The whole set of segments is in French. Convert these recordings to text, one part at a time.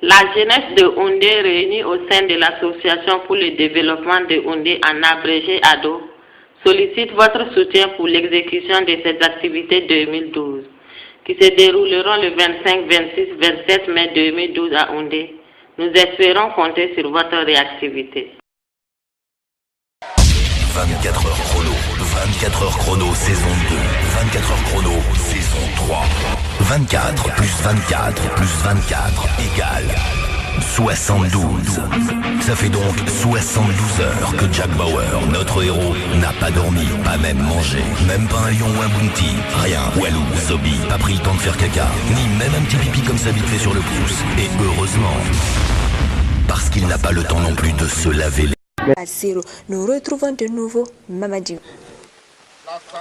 La jeunesse de Houndé réunie au sein de l'Association pour le développement de Houndé en abrégé ADO sollicite votre soutien pour l'exécution de ces activités 2012 qui se dérouleront le 25, 26, 27 mai 2012 à Houndé. Nous espérons compter sur votre réactivité. 24 heures chrono, 24 heures chrono saison 2, 24 heures chrono saison 3. 24 plus 24 plus 24 égale 72. Ça fait donc 72 heures que Jack Bauer, notre héros, n'a pas dormi, pas même mangé, même pas un lion ou un bounty, rien. Walou, Zobi, pas pris le temps de faire caca, ni même un petit pipi comme ça vite fait sur le pouce. Et heureusement, parce qu'il n'a pas le temps non plus de se laver les... Nous retrouvons de nouveau Mamadi.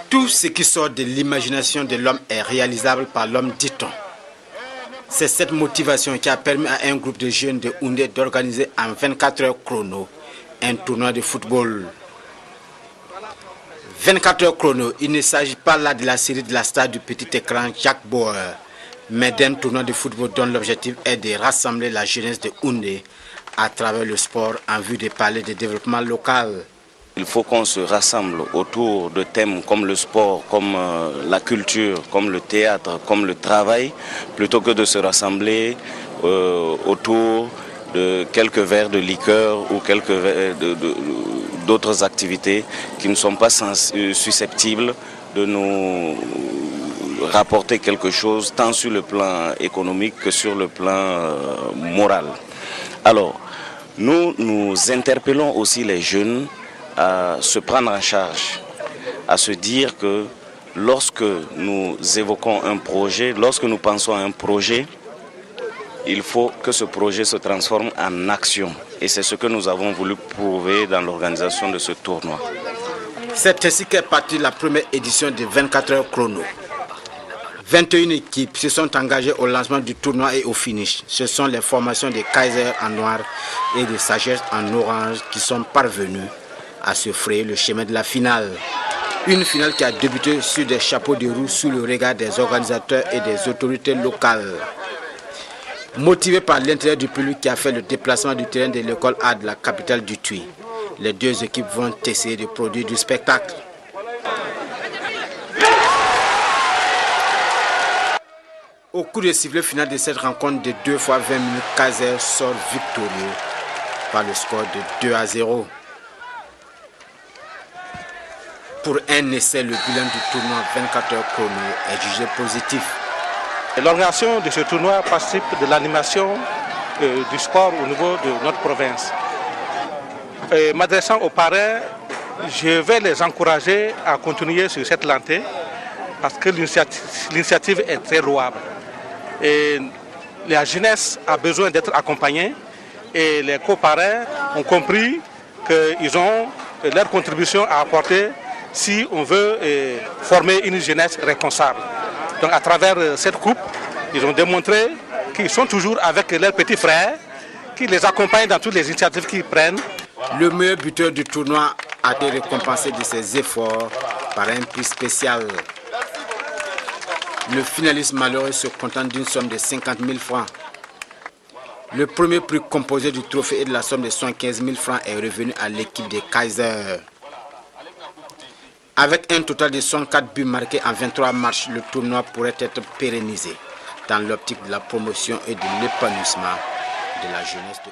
Tout ce qui sort de l'imagination de l'homme est réalisable par l'homme, dit-on. C'est cette motivation qui a permis à un groupe de jeunes de Houndé d'organiser en 24 heures chrono un tournoi de football. 24 heures chrono, il ne s'agit pas là de la série de la star du petit écran Jack Bauer, mais d'un tournoi de football dont l'objectif est de rassembler la jeunesse de Houndé à travers le sport en vue de parler de développement local. Il faut qu'on se rassemble autour de thèmes comme le sport, comme la culture, comme le théâtre, comme le travail, plutôt que de se rassembler autour de quelques verres de liqueur ou quelques d'autres activités qui ne sont pas susceptibles de nous rapporter quelque chose tant sur le plan économique que sur le plan moral. Alors, nous interpellons aussi les jeunes à se prendre en charge, à se dire que lorsque nous évoquons un projet, lorsque nous pensons à un projet, il faut que ce projet se transforme en action. Et c'est ce que nous avons voulu prouver dans l'organisation de ce tournoi. C'est ainsi qu'est partie la première édition de 24 heures chrono. 21 équipes se sont engagées au lancement du tournoi et au finish. Ce sont les formations de Kaiser en noir et de Sagesse en orange qui sont parvenues à se frayer le chemin de la finale. Une finale qui a débuté sur des chapeaux de roue sous le regard des organisateurs et des autorités locales. Motivé par l'intérêt du public qui a fait le déplacement du terrain de l'école A de la capitale du Tuy, les deux équipes vont essayer de produire du spectacle. Au coup de sifflet final de cette rencontre de 2 fois 20 minutes, Kaiser sort victorieux par le score de 2-0. Pour un essai, le bilan du tournoi 24 heures chrono est jugé positif. L'organisation de ce tournoi participe de l'animation du sport au niveau de notre province. M'adressant aux parrains, je vais les encourager à continuer sur cette lancée parce que l'initiative est très louable. Et la jeunesse a besoin d'être accompagnée et les coparrains ont compris qu'ils ont leur contribution à apporter si on veut former une jeunesse responsable. Donc à travers cette coupe, ils ont démontré qu'ils sont toujours avec leurs petits frères, qui les accompagnent dans toutes les initiatives qu'ils prennent. Le meilleur buteur du tournoi a été récompensé de ses efforts par un prix spécial. Le finaliste malheureux se contente d'une somme de 50 000 francs. Le premier prix composé du trophée et de la somme de 75 000 francs est revenu à l'équipe de Kaiser. Avec un total de 64 buts marqués en 23 matchs, le tournoi pourrait être pérennisé dans l'optique de la promotion et de l'épanouissement de la jeunesse de...